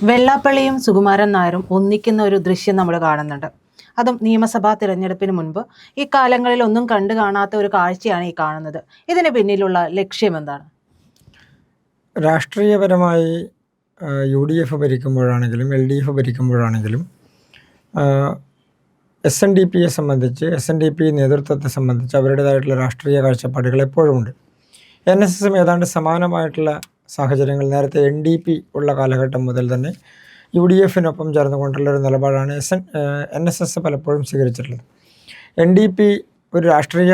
വെള്ളാപ്പള്ളിയും സുകുമാരൻ നായരും ഒന്നിക്കുന്ന ഒരു ദൃശ്യം നമ്മൾ കാണുന്നുണ്ട്. അതും നിയമസഭാ തിരഞ്ഞെടുപ്പിന് മുൻപ്. ഈ കാലങ്ങളിൽ ഒന്നും കണ്ടു കാണാത്ത ഒരു കാഴ്ചയാണ് ഈ കാണുന്നത്. ഇതിന് പിന്നിലുള്ള ലക്ഷ്യം എന്താണ്? രാഷ്ട്രീയപരമായി UDF ഭരിക്കുമ്പോഴാണെങ്കിലും LDF ഭരിക്കുമ്പോഴാണെങ്കിലും SNDPയെ സംബന്ധിച്ച് SNDP നേതൃത്വത്തെ സംബന്ധിച്ച് അവരുടേതായിട്ടുള്ള രാഷ്ട്രീയ കാഴ്ചപ്പാടുകൾ എപ്പോഴുമുണ്ട്. NSSും ഏതാണ്ട് സമാനമായിട്ടുള്ള സാഹചര്യങ്ങൾ നേരത്തെ NDP ഉള്ള കാലഘട്ടം മുതൽ തന്നെ UDFനൊപ്പം ചേർന്നുകൊണ്ടുള്ള ഒരു നിലപാടാണ് NSS പലപ്പോഴും സ്വീകരിച്ചിട്ടുള്ളത്. NDP ഒരു രാഷ്ട്രീയ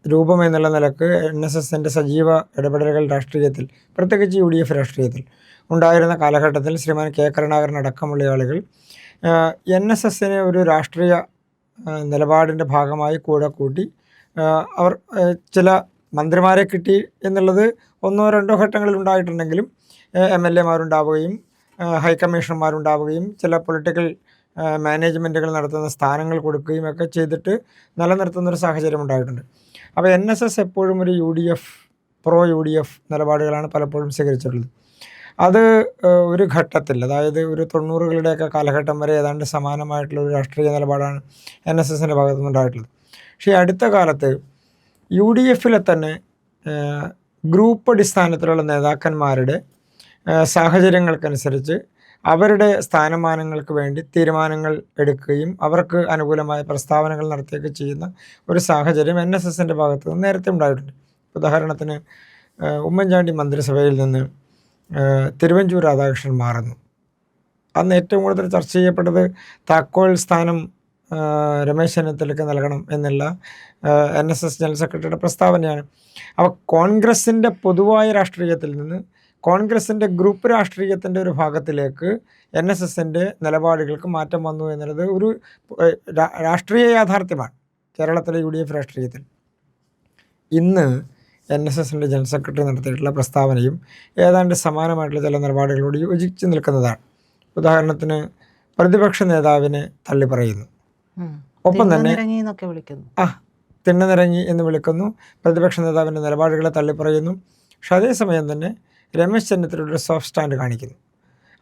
രൂപം എന്നുള്ള നിലക്ക് NSSൻ്റെ സജീവ ഇടപെടലുകൾ രാഷ്ട്രീയത്തിൽ, പ്രത്യേകിച്ച് UDF രാഷ്ട്രീയത്തിൽ ഉണ്ടായിരുന്ന കാലഘട്ടത്തിൽ ശ്രീമാൻ K. കരുണാകരൻ അടക്കമുള്ള ആളുകൾ NSSനെ ഒരു രാഷ്ട്രീയ നിലപാടിൻ്റെ ഭാഗമായി കൂടെ കൂട്ടി അവർ ചില മന്ത്രിമാരെ കിട്ടി എന്നുള്ളത് ഒന്നോ രണ്ടോ ഘട്ടങ്ങളിൽ ഉണ്ടായിട്ടുണ്ടെങ്കിലും MLA മാരുണ്ടാവുകയും ഹൈക്കമ്മീഷണർമാരുണ്ടാവുകയും ചില പൊളിറ്റിക്കൽ മാനേജ്മെൻറ്റുകൾ നടത്തുന്ന സ്ഥാനങ്ങൾ കൊടുക്കുകയും ഒക്കെ ചെയ്തിട്ട് നിലനിർത്തുന്നൊരു സാഹചര്യം ഉണ്ടായിട്ടുണ്ട്. അപ്പോൾ NSS എപ്പോഴും ഒരു പ്രോ UDF നിലപാടുകളാണ് പലപ്പോഴും സ്വീകരിച്ചിട്ടുള്ളത്. അത് ഒരു ഘട്ടത്തിൽ, അതായത് ഒരു 90കളുടെയൊക്കെ കാലഘട്ടം വരെ ഏതാണ്ട് സമാനമായിട്ടുള്ള ഒരു രാഷ്ട്രീയ നിലപാടാണ് NSSൻ്റെ ഭാഗത്തുനിന്നുണ്ടായിട്ടുള്ളത്. പക്ഷേ അടുത്ത കാലത്ത് UDFലെ തന്നെ ഗ്രൂപ്പ് അടിസ്ഥാനത്തിലുള്ള നേതാക്കന്മാരുടെ സാഹചര്യങ്ങൾക്കനുസരിച്ച് അവരുടെ സ്ഥാനമാനങ്ങൾക്ക് വേണ്ടി തീരുമാനങ്ങൾ എടുക്കുകയും അവർക്ക് അനുകൂലമായ പ്രസ്താവനകൾ നടത്തുകയൊക്കെ ചെയ്യുന്ന ഒരു സാഹചര്യം NSSൻ്റെ ഭാഗത്ത് നിന്ന് നേരത്തെ ഉണ്ടായിട്ടുണ്ട്. ഉദാഹരണത്തിന് ഉമ്മൻചാണ്ടി മന്ത്രിസഭയിൽ നിന്ന് തിരുവഞ്ചൂർ രാധാകൃഷ്ണൻ മാറുന്നു. അന്ന് ഏറ്റവും കൂടുതൽ ചർച്ച ചെയ്യപ്പെട്ടത് താക്കോൽ സ്ഥാനം രമേശ് ചെന്നിത്തലയ്ക്ക് നൽകണം എന്നുള്ള NSS ജനറൽ സെക്രട്ടറിയുടെ പ്രസ്താവനയാണ്. അപ്പോൾ കോൺഗ്രസിൻ്റെ പൊതുവായ രാഷ്ട്രീയത്തിൽ നിന്ന് കോൺഗ്രസിൻ്റെ ഗ്രൂപ്പ് രാഷ്ട്രീയത്തിൻ്റെ ഒരു ഭാഗത്തിലേക്ക് NSSൻ്റെ നിലപാടുകൾക്ക് മാറ്റം വന്നു എന്നുള്ളത് ഒരു രാഷ്ട്രീയ യാഥാർത്ഥ്യമാണ് കേരളത്തിലെ UDF രാഷ്ട്രീയത്തിൽ. ഇന്ന് NSSൻ്റെ ജനറൽ സെക്രട്ടറി നടത്തിയിട്ടുള്ള പ്രസ്താവനയും ഏതാണ്ട് സമാനമായിട്ടുള്ള ചില നിലപാടുകളോട് യോജിച്ച് നിൽക്കുന്നതാണ്. ഉദാഹരണത്തിന് പ്രതിപക്ഷ നേതാവിനെ തള്ളിപ്പറയുന്നു, ഒപ്പം തന്നെ തിണ്ണനിറങ്ങി എന്ന് വിളിക്കുന്നു, പ്രതിപക്ഷ നേതാവിൻ്റെ നിലപാടുകളെ തള്ളിപ്പറയുന്നു. പക്ഷെ അതേസമയം തന്നെ രമേശ് ചെന്നിത്തലയുടെ സോഫ്റ്റ് സ്റ്റാൻഡ് കാണിക്കുന്നു.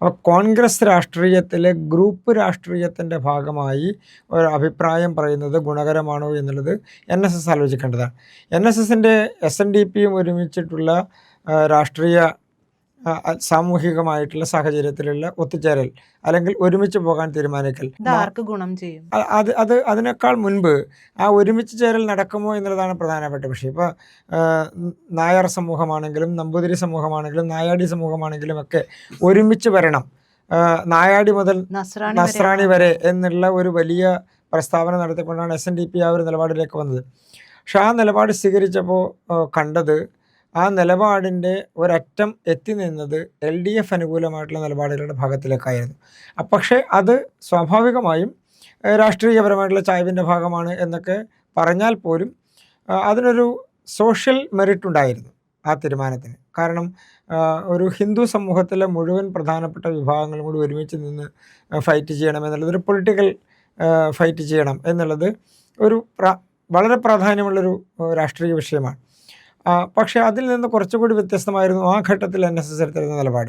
അപ്പോൾ കോൺഗ്രസ് രാഷ്ട്രീയത്തിലെ ഗ്രൂപ്പ് രാഷ്ട്രീയത്തിൻ്റെ ഭാഗമായി ഒരു അഭിപ്രായം പറയുന്നത് ഗുണകരമാണോ എന്നുള്ളത് NSS ആലോചിക്കേണ്ടതാണ്. NSSൻ്റെ SNDPയും ഒരുമിച്ചിട്ടുള്ള രാഷ്ട്രീയ സാമൂഹികമായിട്ടുള്ള സാഹചര്യത്തിലുള്ള ഒത്തുചേരൽ അല്ലെങ്കിൽ ഒരുമിച്ച് പോകാൻ തീരുമാനിക്കൽ ഗുണം ചെയ്യും. അതിനേക്കാൾ മുൻപ് ആ ഒരുമിച്ച് ചേരൽ നടക്കുമോ എന്നുള്ളതാണ് പ്രധാനപ്പെട്ട വിഷയം. ഇപ്പോൾ നായർ സമൂഹമാണെങ്കിലും നമ്പൂതിരി സമൂഹമാണെങ്കിലും നായാടി സമൂഹമാണെങ്കിലും ഒക്കെ ഒരുമിച്ച് വരണം, നായാടി മുതൽ നസ്രാണി വരെ എന്നുള്ള ഒരു വലിയ പ്രസ്താവന നടത്തിക്കൊണ്ടാണ് SNDP ആ ഒരു നിലപാടിലേക്ക് വന്നത്. പക്ഷെ ആ നിലപാട് സ്വീകരിച്ചപ്പോൾ കണ്ടത് ആ നിലപാടിൻ്റെ ഒരറ്റം എത്തി നിന്നത് LDF അനുകൂലമായിട്ടുള്ള നിലപാടുകളുടെ ഭാഗത്തിലേക്കായിരുന്നു. പക്ഷേ അത് സ്വാഭാവികമായും രാഷ്ട്രീയപരമായിട്ടുള്ള ചായ്വിൻ്റെ ഭാഗമാണ് എന്നൊക്കെ പറഞ്ഞാൽ പോലും അതിനൊരു സോഷ്യൽ മെറിറ്റ് ഉണ്ടായിരുന്നു ആ തീരുമാനത്തിന്. കാരണം ഒരു ഹിന്ദു സമൂഹത്തിലെ മുഴുവൻ പ്രധാനപ്പെട്ട വിഭാഗങ്ങളും കൂടി ഒരുമിച്ച് നിന്ന് ഫൈറ്റ് ചെയ്യണം എന്നുള്ളത്, ഒരു പൊളിറ്റിക്കൽ ഫൈറ്റ് ചെയ്യണം എന്നുള്ളത് ഒരു വളരെ പ്രാധാന്യമുള്ളൊരു രാഷ്ട്രീയ വിഷയമാണ്. പക്ഷേ അതിൽ നിന്ന് കുറച്ചുകൂടി വ്യത്യസ്തമായിരുന്നു ആ ഘട്ടത്തിൽ NSS എടുത്തിരുന്ന നിലപാട്.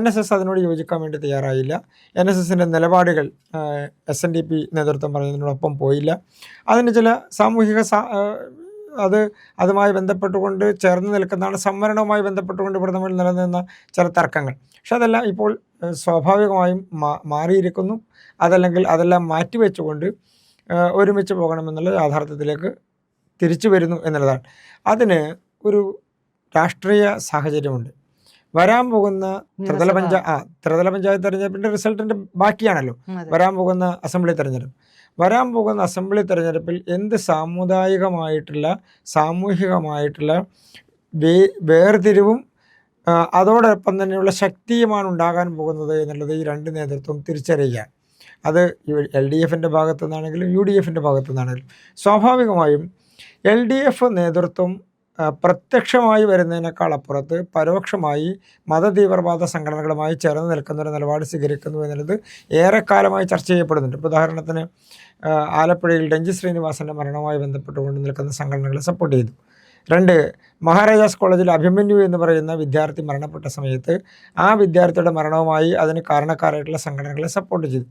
NSS അതിനോട് യോജിക്കാൻ വേണ്ടി തയ്യാറായില്ല. NSSൻ്റെ നിലപാടുകൾ SNDP നേതൃത്വം പറയുന്നതിനോടൊപ്പം പോയില്ല. അതിന് ചില സാമൂഹിക അതുമായി ബന്ധപ്പെട്ടുകൊണ്ട് ചേർന്ന് നിൽക്കുന്നതാണ്, സംവരണവുമായി ബന്ധപ്പെട്ടുകൊണ്ട് ഇവിടെ നമ്മൾ നിലനിന്ന ചില തർക്കങ്ങൾ. പക്ഷെ അതെല്ലാം ഇപ്പോൾ സ്വാഭാവികമായും മാറിയിരിക്കുന്നു. അതെല്ലാം മാറ്റിവെച്ചുകൊണ്ട് ഒരുമിച്ച് പോകണമെന്നുള്ള യാഥാർത്ഥ്യത്തിലേക്ക് തിരിച്ചു വരുന്നു എന്നുള്ളതാണ്. അതിന് ഒരു രാഷ്ട്രീയ സാഹചര്യമുണ്ട്. വരാൻ പോകുന്ന ത്രിതല പഞ്ചായത്ത് തെരഞ്ഞെടുപ്പിൻ്റെ റിസൾട്ടിൻ്റെ ബാക്കിയാണല്ലോ വരാൻ പോകുന്ന അസംബ്ലി തെരഞ്ഞെടുപ്പ്. വരാൻ പോകുന്ന അസംബ്ലി തെരഞ്ഞെടുപ്പിൽ എന്ത് സാമൂഹികമായിട്ടുള്ള വേർതിരിവും അതോടൊപ്പം തന്നെയുള്ള ശക്തിയുമാണ് ഉണ്ടാകാൻ പോകുന്നത് എന്നുള്ളത് ഈ രണ്ട് നേതൃത്വം തിരിച്ചറിയുകയാണ്. അത് LDFൻ്റെ ഭാഗത്തു നിന്നാണെങ്കിലും UDFൻ്റെ ഭാഗത്തു നിന്നാണെങ്കിലും സ്വാഭാവികമായും LDF നേതൃത്വം പ്രത്യക്ഷമായി വരുന്നതിനേക്കാൾ അപ്പുറത്ത് പരോക്ഷമായി മതതീവ്രവാദ സംഘടനകളുമായി ചേർന്ന് നിൽക്കുന്നൊരു നിലപാട് സ്വീകരിക്കുന്നു എന്നുള്ളത് ഏറെക്കാലമായി ചർച്ച ചെയ്യപ്പെടുന്നുണ്ട്. ഇപ്പോൾ ഉദാഹരണത്തിന് ആലപ്പുഴയിൽ രഞ്ജി ശ്രീനിവാസൻ്റെ മരണവുമായി ബന്ധപ്പെട്ടുകൊണ്ട് നിൽക്കുന്ന സംഘടനകളെ സപ്പോർട്ട് ചെയ്തു. 2, മഹാരാജാസ് കോളേജിൽ അഭിമന്യു എന്ന് പറയുന്ന വിദ്യാർത്ഥി മരണപ്പെട്ട സമയത്ത് ആ വിദ്യാർത്ഥിയുടെ മരണവുമായി അതിന് കാരണക്കാരായിട്ടുള്ള സംഘടനകളെ സപ്പോർട്ട് ചെയ്തു.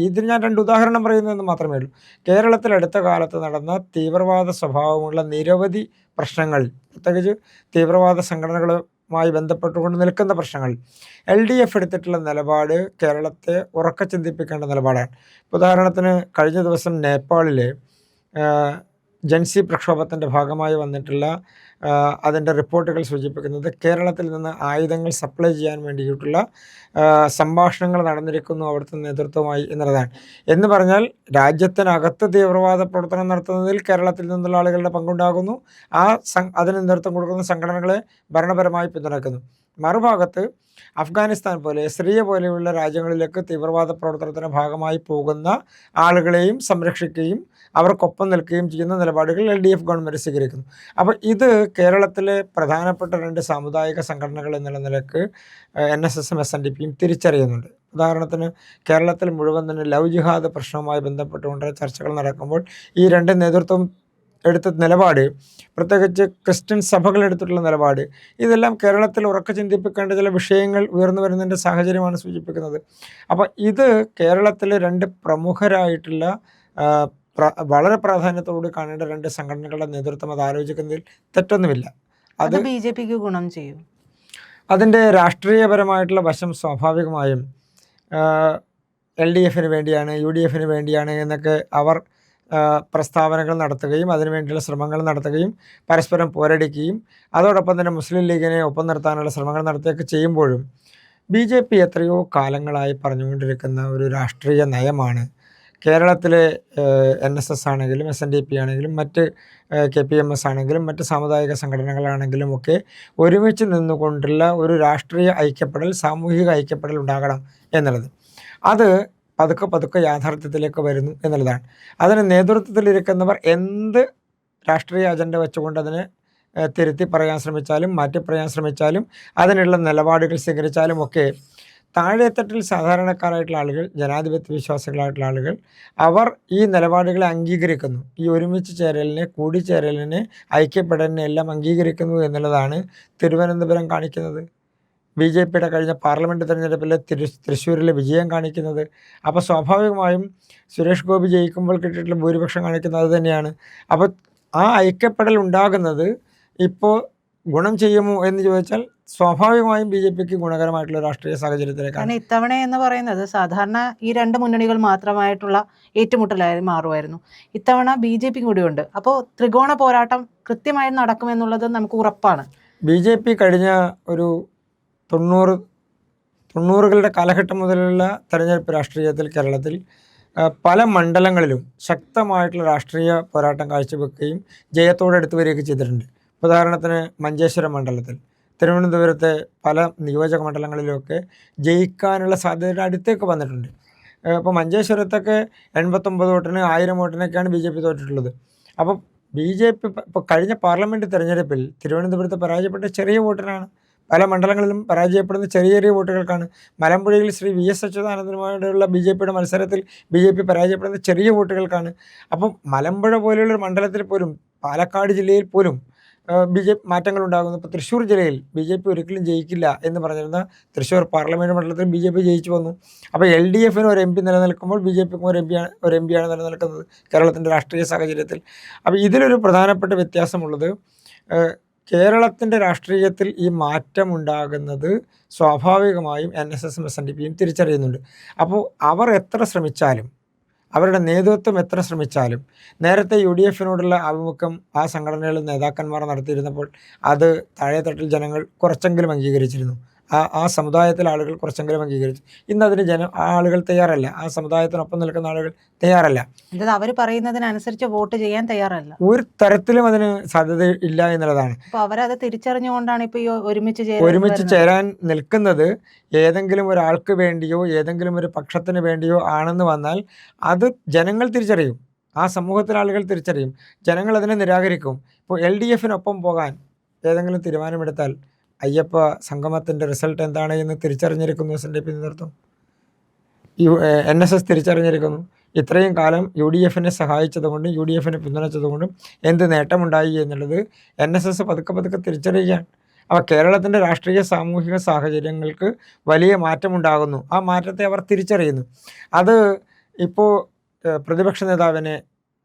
ഇതിന് ഞാൻ 2 ഉദാഹരണം പറയുന്നതെന്ന് മാത്രമേ ഉള്ളൂ. കേരളത്തിൽ അടുത്ത കാലത്ത് നടന്ന തീവ്രവാദ സ്വഭാവമുള്ള നിരവധി പ്രശ്നങ്ങൾ, പ്രത്യേകിച്ച് തീവ്രവാദ സംഘടനകളുമായി ബന്ധപ്പെട്ടുകൊണ്ട് നിൽക്കുന്ന പ്രശ്നങ്ങൾ LDF എടുത്തിട്ടുള്ള നിലപാട് കേരളത്തെ ഉറക്കെ ചിന്തിപ്പിക്കേണ്ട നിലപാടാണ്. ഉദാഹരണത്തിന് കഴിഞ്ഞ ദിവസം നേപ്പാളിലെ ജൻസി പ്രക്ഷോഭത്തിൻ്റെ ഭാഗമായി വന്നിട്ടുള്ള അതിൻ്റെ റിപ്പോർട്ടുകൾ സൂചിപ്പിക്കുന്നത് കേരളത്തിൽ നിന്ന് ആയുധങ്ങൾ സപ്ലൈ ചെയ്യാൻ വേണ്ടിയിട്ടുള്ള സംഭാഷണങ്ങൾ നടന്നിരിക്കുന്നു അവിടുത്തെ നേതൃത്വമായി എന്നുള്ളതാണ്. എന്ന് പറഞ്ഞാൽ രാജ്യത്തിനകത്ത് തീവ്രവാദ പ്രവർത്തനം നടത്തുന്നതിൽ കേരളത്തിൽ നിന്നുള്ള ആളുകളുടെ പങ്കുണ്ടാകുന്നു. അതിന് നേതൃത്വം കൊടുക്കുന്ന സംഘടനകളെ ഭരണപരമായി പിന്തുണയ്ക്കുന്നു. മറുഭാഗത്ത് അഫ്ഗാനിസ്ഥാൻ പോലെ, സിറിയ പോലെയുള്ള രാജ്യങ്ങളിലേക്ക് തീവ്രവാദ പ്രവർത്തനത്തിൻ്റെ ഭാഗമായി പോകുന്ന ആളുകളെയും സംരക്ഷിക്കുകയും അവർക്കൊപ്പം നിൽക്കുകയും ചെയ്യുന്ന നിലപാടുകൾ LDF ഗവൺമെൻറ് സ്വീകരിക്കുന്നു. അപ്പോൾ ഇത് കേരളത്തിലെ പ്രധാനപ്പെട്ട 2 സാമുദായിക സംഘടനകൾ എന്നുള്ള നിലക്ക് NSSും SNDPയും തിരിച്ചറിയുന്നുണ്ട്. ഉദാഹരണത്തിന് കേരളത്തിൽ മുഴുവൻ തന്നെ ലവ് ജിഹാദ് പ്രശ്നവുമായി ബന്ധപ്പെട്ടുകൊണ്ട് ചർച്ചകൾ നടക്കുമ്പോൾ ഈ 2 നേതൃത്വം എടുത്ത നിലപാട്, പ്രത്യേകിച്ച് ക്രിസ്ത്യൻ സഭകൾ എടുത്തിട്ടുള്ള നിലപാട്, ഇതെല്ലാം കേരളത്തിൽ ഉറക്കെ ചിന്തിപ്പിക്കേണ്ട ചില വിഷയങ്ങൾ ഉയർന്നു വരുന്നതിൻ്റെ സാഹചര്യമാണ് സൂചിപ്പിക്കുന്നത്. അപ്പോൾ ഇത് കേരളത്തിലെ 2 പ്രമുഖരായിട്ടുള്ള വളരെ പ്രാധാന്യത്തോട് കാണേണ്ട 2 സംഘടനകളുടെ നേതൃത്വം അത് ആലോചിക്കുന്നതിൽ തെറ്റൊന്നുമില്ല. അത് BJPക്ക് ഗുണം ചെയ്യും. അതിൻ്റെ രാഷ്ട്രീയപരമായിട്ടുള്ള വശം സ്വാഭാവികമായും LDFന് വേണ്ടിയാണ്, UDFന് വേണ്ടിയാണ് എന്നൊക്കെ അവർ പ്രസ്താവനകൾ നടത്തുകയും അതിനുവേണ്ടിയുള്ള ശ്രമങ്ങൾ നടത്തുകയും പരസ്പരം പോരടിക്കുകയും അതോടൊപ്പം തന്നെ മുസ്ലിം ലീഗിനെ ഒപ്പം നിർത്താനുള്ള ശ്രമങ്ങൾ നടത്തുകയൊക്കെ ചെയ്യുമ്പോഴും BJP എത്രയോ കാലങ്ങളായി പറഞ്ഞുകൊണ്ടിരിക്കുന്ന ഒരു രാഷ്ട്രീയ നയമാണ് കേരളത്തിലെ NSS ആണെങ്കിലും SNDP ആണെങ്കിലും മറ്റ് KPMS ആണെങ്കിലും മറ്റ് സാമുദായിക സംഘടനകളാണെങ്കിലും ഒക്കെ ഒരുമിച്ച് നിന്നുകൊണ്ടുള്ള ഒരു രാഷ്ട്രീയ ഐക്യപ്പെടൽ, സാമൂഹിക ഐക്യപ്പെടൽ ഉണ്ടാകണം എന്നുള്ളത്. അത് പതുക്കെ യാഥാർത്ഥ്യത്തിലേക്ക് വരുന്നു എന്നുള്ളതാണ്. അതിന് നേതൃത്വത്തിലിരിക്കുന്നവർ എന്ത് രാഷ്ട്രീയ അജണ്ട വെച്ചുകൊണ്ട് അതിനെ തിരുത്തി പറയാൻ ശ്രമിച്ചാലും മാറ്റി പറയാൻ ശ്രമിച്ചാലും അതിനുള്ള നിലപാടുകൾ സ്വീകരിച്ചാലും ഒക്കെ താഴെത്തട്ടിൽ സാധാരണക്കാരായിട്ടുള്ള ആളുകൾ, ജനാധിപത്യ വിശ്വാസികളായിട്ടുള്ള ആളുകൾ, അവർ ഈ നിലപാടുകളെ അംഗീകരിക്കുന്നു. ഈ ഒരുമിച്ച് ചേരലിനെ, കൂടിച്ചേരലിനെ, ഐക്യപ്പെടലിനെ എല്ലാം അംഗീകരിക്കുന്നു എന്നുള്ളതാണ് തിരുവനന്തപുരം കാണിക്കുന്നത്. BJPയുടെ കഴിഞ്ഞ പാർലമെൻറ്റ് തിരഞ്ഞെടുപ്പിലെ തൃശ്ശൂരിലെ വിജയം കാണിക്കുന്നത്. അപ്പോൾ സ്വാഭാവികമായും സുരേഷ് ഗോപി ജയിക്കുമ്പോൾ കിട്ടിയിട്ടുള്ള ഭൂരിപക്ഷം കാണിക്കുന്നത് അത് തന്നെയാണ്. അപ്പോൾ ആ ഐക്യപ്പെടൽ ഉണ്ടാകുന്നത് ഇപ്പോൾ ഗുണം ചെയ്യുമോ എന്ന് ചോദിച്ചാൽ സ്വാഭാവികമായും BJPക്ക് ഗുണകരമായിട്ടുള്ള രാഷ്ട്രീയ സാഹചര്യത്തിലേക്കാണ്. ഇത്തവണ എന്ന് പറയുന്നത് സാധാരണ ഈ 2 മുന്നണികൾ മാത്രമായിട്ടുള്ള ഏറ്റുമുട്ടലായി മാറുമായിരുന്നു. ഇത്തവണ BJP കൂടിയുണ്ട്. അപ്പോൾ ത്രികോണ പോരാട്ടം കൃത്യമായി നടക്കുമെന്നുള്ളത് നമുക്ക് ഉറപ്പാണ്. BJP കഴിഞ്ഞ ഒരു 90കളുടെ കാലഘട്ടം മുതലുള്ള തെരഞ്ഞെടുപ്പ് രാഷ്ട്രീയത്തിൽ കേരളത്തിൽ പല മണ്ഡലങ്ങളിലും ശക്തമായിട്ടുള്ള രാഷ്ട്രീയ പോരാട്ടം കാഴ്ചവെക്കുകയും ജയത്തോടെ എടുത്തു വരികയൊക്കെ ചെയ്തിട്ടുണ്ട്. ഉദാഹരണത്തിന് മഞ്ചേശ്വരം മണ്ഡലത്തിൽ, തിരുവനന്തപുരത്തെ പല നിയോജക മണ്ഡലങ്ങളിലുമൊക്കെ ജയിക്കാനുള്ള സാധ്യതയുടെ അടുത്തേക്ക് വന്നിട്ടുണ്ട്. ഇപ്പോൾ മഞ്ചേശ്വരത്തൊക്കെ 89 വോട്ടിന് 1000 വോട്ടിനൊക്കെയാണ് BJP തോറ്റിട്ടുള്ളത്. അപ്പോൾ BJP ഇപ്പോൾ കഴിഞ്ഞ പാർലമെൻറ്റ് തെരഞ്ഞെടുപ്പിൽ തിരുവനന്തപുരത്ത് പരാജയപ്പെട്ട ചെറിയ വോട്ടിനാണ്. പല മണ്ഡലങ്ങളിലും പരാജയപ്പെടുന്ന ചെറിയ വോട്ടുകൾക്കാണ്. മലമ്പുഴയിൽ ശ്രീ VS അച്യുതാനന്ദനുമായുള്ള BJPയുടെ മത്സരത്തിൽ BJP പരാജയപ്പെടുന്ന ചെറിയ വോട്ടുകൾക്കാണ്. അപ്പം മലമ്പുഴ പോലെയുള്ളൊരു മണ്ഡലത്തിൽ പോലും, പാലക്കാട് ജില്ലയിൽ പോലും BJP മാറ്റങ്ങൾ ഉണ്ടാകുന്നു. ഇപ്പോൾ തൃശ്ശൂർ ജില്ലയിൽ BJP ഒരിക്കലും ജയിക്കില്ല എന്ന് പറഞ്ഞിരുന്ന തൃശ്ശൂർ പാർലമെൻറ്റ് മണ്ഡലത്തിൽ BJP ജയിച്ചു വന്നു. അപ്പോൾ LDFന് ഒരു MP നിലനിൽക്കുമ്പോൾ BJPക്കും ഒരു MP ആണ് നിലനിൽക്കുന്നത് കേരളത്തിൻ്റെ രാഷ്ട്രീയ സാഹചര്യത്തിൽ. അപ്പോൾ ഇതിലൊരു പ്രധാനപ്പെട്ട വ്യത്യാസമുള്ളത്, കേരളത്തിൻ്റെ രാഷ്ട്രീയത്തിൽ ഈ മാറ്റമുണ്ടാകുന്നത് സ്വാഭാവികമായും NSSും SNDPയും തിരിച്ചറിയുന്നുണ്ട്. അപ്പോൾ അവർ എത്ര ശ്രമിച്ചാലും, അവരുടെ നേതൃത്വം എത്ര ശ്രമിച്ചാലും, നേരത്തെ UDFനോടുള്ള ആഭിമുഖ്യം ആ സംഘടനകളിൽ നേതാക്കന്മാർ നടത്തിയിരുന്നപ്പോൾ അത് താഴെത്തട്ടിൽ ജനങ്ങൾ കുറച്ചെങ്കിലും അംഗീകരിച്ചിരുന്നു. ആ സമുദായത്തിലെ ആളുകൾ കുറച്ചെങ്കിലും അംഗീകരിച്ചു. ഇന്നതിന് ആളുകൾ തയ്യാറല്ല. ആ സമുദായത്തിനൊപ്പം നിൽക്കുന്ന ആളുകൾ തയ്യാറല്ല. അവർ പറയുന്നതിനനുസരിച്ച് വോട്ട് ചെയ്യാൻ തയ്യാറല്ല. ഒരു തരത്തിലും അതിന് സാധ്യത ഇല്ല എന്നുള്ളതാണ്. അപ്പോൾ അവരത് തിരിച്ചറിഞ്ഞുകൊണ്ടാണ് ഇപ്പോൾ ഈ ഒരുമിച്ച് ചേരാൻ നിൽക്കുന്നത്. ഏതെങ്കിലും ഒരാൾക്ക് വേണ്ടിയോ ഏതെങ്കിലും ഒരു പക്ഷത്തിന് വേണ്ടിയോ ആണെന്ന് വന്നാൽ അത് ജനങ്ങൾ തിരിച്ചറിയും. ആ സമൂഹത്തിലെ ആളുകൾ തിരിച്ചറിയും. ജനങ്ങൾ അതിനെ നിരാകരിക്കും. ഇപ്പോൾ LDFനൊപ്പം പോകാൻ ഏതെങ്കിലും തീരുമാനമെടുത്താൽ അയ്യപ്പ സംഗമത്തിൻ്റെ റിസൾട്ട് എന്താണ് എന്ന് തിരിച്ചറിഞ്ഞിരിക്കുന്നു SNDP നേതൃത്വം. NSS തിരിച്ചറിഞ്ഞിരിക്കുന്നു. ഇത്രയും കാലം UDFനെ സഹായിച്ചതുകൊണ്ടും UDFനെ പിന്തുണച്ചതുകൊണ്ടും എന്ത് നേട്ടമുണ്ടായി എന്നുള്ളത് NSS പതുക്കെ പതുക്കെ തിരിച്ചറിയുകയാണ്. അപ്പോൾ കേരളത്തിൻ്റെ രാഷ്ട്രീയ സാമൂഹിക സാഹചര്യങ്ങൾക്ക് വലിയ മാറ്റമുണ്ടാകുന്നു. ആ മാറ്റത്തെ അവർ തിരിച്ചറിയുന്നു. അത് ഇപ്പോൾ പ്രതിപക്ഷ നേതാവിനെ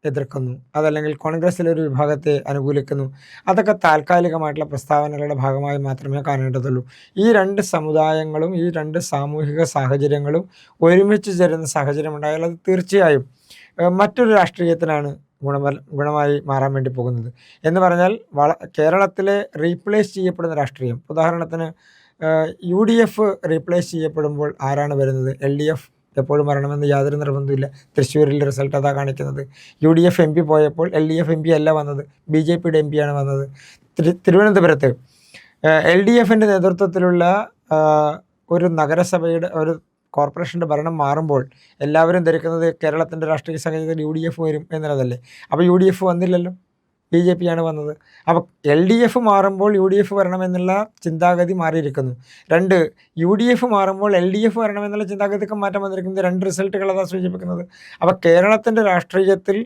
എതിർക്കുന്നു, അതല്ലെങ്കിൽ കോൺഗ്രസ്സിലെ ഒരു വിഭാഗത്തെ അനുകൂലിക്കുന്നു. അതൊക്കെ താൽക്കാലികമായിട്ടുള്ള പ്രസ്താവനകളുടെ ഭാഗമായി മാത്രമേ കാണേണ്ടതുള്ളൂ. ഈ രണ്ട് സമുദായങ്ങളും ഈ രണ്ട് സാമൂഹിക സാഹചര്യങ്ങളും ഒരുമിച്ച് ചേരുന്ന സാഹചര്യം ഉണ്ടായാൽ അത് തീർച്ചയായും മറ്റൊരു രാഷ്ട്രീയത്തിനാണ് ഗുണമായി മാറാൻ വേണ്ടി പോകുന്നത്. എന്ന് പറഞ്ഞാൽ കേരളത്തിലെ റീപ്ലേസ് ചെയ്യപ്പെടുന്ന രാഷ്ട്രീയം, ഉദാഹരണത്തിന് UDF റീപ്ലേസ് ചെയ്യപ്പെടുമ്പോൾ ആരാണ് വരുന്നത്? LDF എപ്പോഴും വരണമെന്ന് യാതൊരു നിർബന്ധമില്ല. തൃശ്ശൂരിൽ റിസൾട്ട് അതാ കാണിക്കുന്നത്. UDF MP പോയപ്പോൾ LDF MP അല്ല വന്നത്, BJPയുടെ MP ആണ് വന്നത്. തിരുവനന്തപുരത്ത് LDFൻ്റെ നേതൃത്വത്തിലുള്ള ഒരു നഗരസഭയുടെ ഒരു കോർപ്പറേഷൻ്റെ ഭരണം മാറുമ്പോൾ എല്ലാവരും ധരിക്കുന്നത് കേരളത്തിൻ്റെ രാഷ്ട്രീയ സാഹചര്യത്തിൽ UDF വരും എന്നുള്ളതല്ലേ. അപ്പോൾ UDF വന്നില്ലല്ലോ, BJP ആണ് വന്നത്. അപ്പോൾ LDF മാറുമ്പോൾ UDF വരണമെന്നുള്ള ചിന്താഗതി മാറിയിരിക്കുന്നു. 2 UDF മാറുമ്പോൾ LDF വരണമെന്നുള്ള ചിന്താഗതിക്ക് മാറ്റം വന്നിരിക്കുന്നത്. 2 റിസൾട്ടുകൾ അതാണ് സൂചിപ്പിക്കുന്നത്. അപ്പോൾ കേരളത്തിൻ്റെ രാഷ്ട്രീയത്തിൽ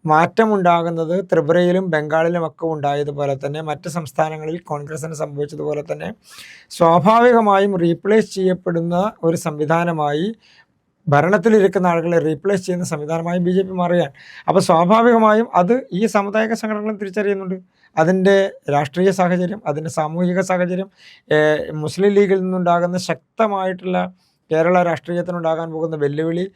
മാറ്റമുണ്ടാകുന്നത് ത്രിപുരയിലും ബംഗാളിലുമൊക്കെ ഉണ്ടായതുപോലെ തന്നെ മറ്റ് സംസ്ഥാനങ്ങളിൽ കോൺഗ്രസ്സിന് സംഭവിച്ചതുപോലെ തന്നെ സ്വാഭാവികമായും റീപ്ലേസ് ചെയ്യപ്പെടുന്ന ഒരു സംവിധാനമായി, ഭരണത്തിലിരിക്കുന്ന ആളുകളെ റീപ്ലേസ് ചെയ്യുന്ന സംവിധാനമായി BJP മാറുകയാണ്. അപ്പോൾ സ്വാഭാവികമായും അത് ഈ സാമുദായിക സംഘടനകളും തിരിച്ചറിയുന്നുണ്ട്. അതിൻ്റെ രാഷ്ട്രീയ സാഹചര്യം, അതിൻ്റെ സാമൂഹിക സാഹചര്യം, മുസ്ലിം ലീഗിൽ നിന്നുണ്ടാകുന്ന ശക്തമായിട്ടുള്ള കേരള രാഷ്ട്രീയത്തിനുണ്ടാകാൻ പോകുന്ന വെല്ലുവിളി,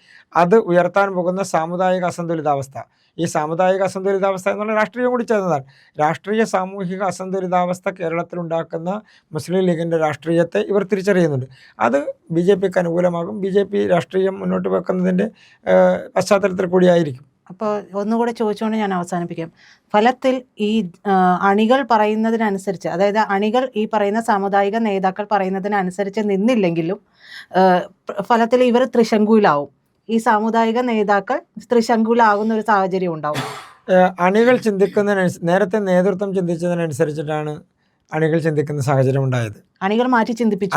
അത് ഉയർത്താൻ പോകുന്ന സാമുദായിക അസന്തുലിതാവസ്ഥ. ഈ സാമുദായിക അസന്തുലിതാവസ്ഥ എന്നുള്ള രാഷ്ട്രീയം കൂടി ചേർന്നതാണ്. രാഷ്ട്രീയ സാമൂഹിക അസന്തുലിതാവസ്ഥ കേരളത്തിലുണ്ടാക്കുന്ന മുസ്ലിം ലീഗിൻ്റെ രാഷ്ട്രീയത്തെ ഇവർ തിരിച്ചറിയുന്നുണ്ട്. അത് BJPക്ക് അനുകൂലമാകും. BJP രാഷ്ട്രീയം മുന്നോട്ട് വെക്കുന്നതിൻ്റെ പശ്ചാത്തലത്തിൽ കൂടിയായിരിക്കും. അപ്പോൾ ഒന്നുകൂടെ ചോദിച്ചുകൊണ്ട് ഞാൻ അവസാനിപ്പിക്കാം. ഫലത്തിൽ ഈ അണികൾ പറയുന്നതിനനുസരിച്ച്, അതായത് അണികൾ ഈ പറയുന്ന സാമുദായിക നേതാക്കൾ പറയുന്നതിനനുസരിച്ച് നിന്നില്ലെങ്കിലും ഫലത്തിൽ ഇവർ ത്രിശങ്കുവിലാവും. ഈ സാമുദായിക നേതാക്കൾ ത്രിശങ്കുവിലാകുന്ന ഒരു സാഹചര്യം ഉണ്ടാവും. അണികൾ നേരത്തെ നേതൃത്വം ചിന്തിച്ചതിനനുസരിച്ചിട്ടാണ് അണികൾ ചിന്തിക്കുന്ന സാഹചര്യം ഉണ്ടായത്. അണികൾ മാറ്റി ചിന്തിപ്പിക്കാൻ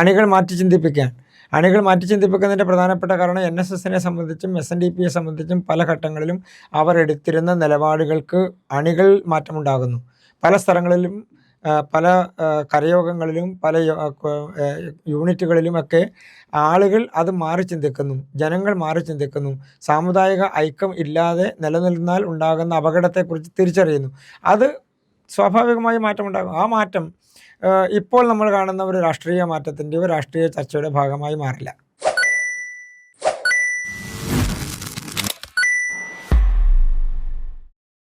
അണികൾ മാറ്റി ചിന്തിപ്പിക്കുന്നതിൻ്റെ പ്രധാനപ്പെട്ട കാരണം NSSനെ സംബന്ധിച്ചും SNDPയെ സംബന്ധിച്ചും പല ഘട്ടങ്ങളിലും അവർ എടുത്തിരുന്ന നിലപാടുകൾക്ക് അണികൾ മാറ്റമുണ്ടാകുന്നു. പല സ്ഥലങ്ങളിലും പല കരയോഗങ്ങളിലും പല യൂണിറ്റുകളിലുമൊക്കെ ആളുകൾ അത് മാറി ചിന്തിക്കുന്നു, ജനങ്ങൾ മാറി ചിന്തിക്കുന്നു. സാമുദായിക ഐക്യം ഇല്ലാതെ നിലനിന്നാൽ ഉണ്ടാകുന്ന അപകടത്തെക്കുറിച്ച് തിരിച്ചറിയുന്നു. അത് സ്വാഭാവികമായി മാറ്റമുണ്ടാകും. ആ മാറ്റം ഇപ്പോൾ നമ്മൾ കാണുന്ന ഒരു രാഷ്ട്രീയ മാറ്റത്തിൻ്റെയോ രാഷ്ട്രീയ ചർച്ചയുടെ ഭാഗമായി മാറില്ല.